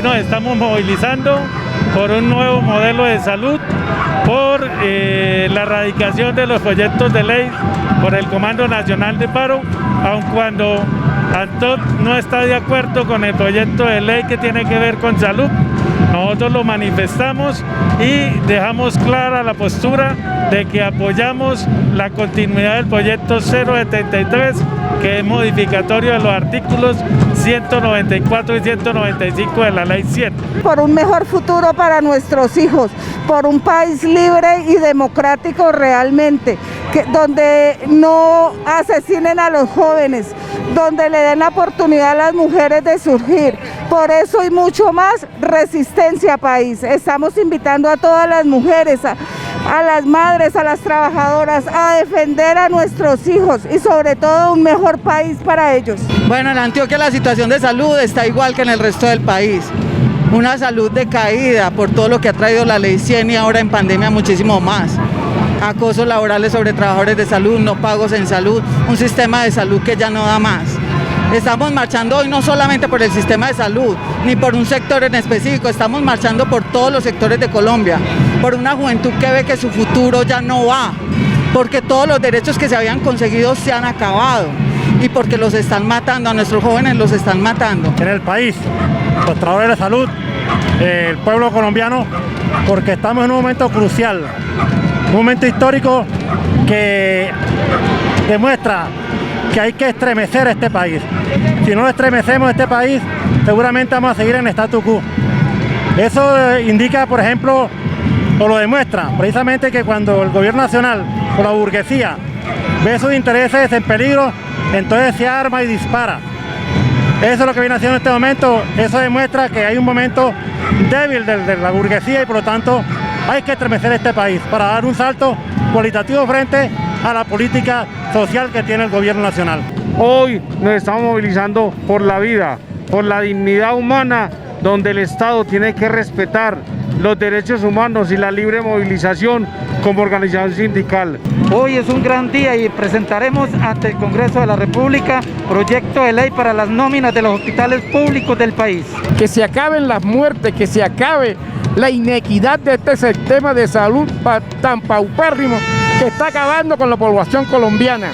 Hoy nos estamos movilizando por un nuevo modelo de salud, por la erradicación de los proyectos de ley por el Comando Nacional de Paro, aun cuando ANTOP no está de acuerdo con el proyecto de ley que tiene que ver con salud. Nosotros lo manifestamos y dejamos clara la postura de que apoyamos la continuidad del proyecto 073, que es modificatorio de los artículos 194 y 195 de la Ley 100. Por un mejor futuro para nuestros hijos, por un país libre y democrático realmente, donde no asesinen a los jóvenes, donde le den la oportunidad a las mujeres de surgir. Por eso y mucho más, resistencia país. Estamos invitando a todas las mujeres, a las madres, a las trabajadoras, a defender a nuestros hijos y sobre todo un mejor país para ellos. Bueno, en Antioquia la situación de salud está igual que en el resto del país. Una salud decaída por todo lo que ha traído la Ley 100 y ahora en pandemia muchísimo más. Acosos laborales sobre trabajadores de salud, no pagos en salud, un sistema de salud que ya no da más. Estamos marchando hoy no solamente por el sistema de salud, ni por un sector en específico, estamos marchando por todos los sectores de Colombia, por una juventud que ve que su futuro ya no va, porque todos los derechos que se habían conseguido se han acabado y porque los están matando, a nuestros jóvenes los están matando. En el país, los trabajadores de salud, el pueblo colombiano, porque estamos en un momento crucial, un momento histórico que demuestra que hay que estremecer este país. Si no estremecemos este país, seguramente vamos a seguir en statu quo. Eso indica, por ejemplo, o lo demuestra, precisamente que cuando el gobierno nacional o la burguesía ve sus intereses en peligro, entonces se arma y dispara. Eso es lo que viene haciendo en este momento. Eso demuestra que hay un momento débil de la burguesía y por lo tanto hay que estremecer este país para dar un salto cualitativo frente a la política social que tiene el gobierno nacional. Hoy nos estamos movilizando por la vida, por la dignidad humana, donde el Estado tiene que respetar los derechos humanos y la libre movilización como organización sindical. Hoy es un gran día y presentaremos ante el Congreso de la República proyecto de ley para las nóminas de los hospitales públicos del país. Que se acaben las muertes, que se acabe la inequidad de este sistema de salud tan paupérrimo que está acabando con la población colombiana.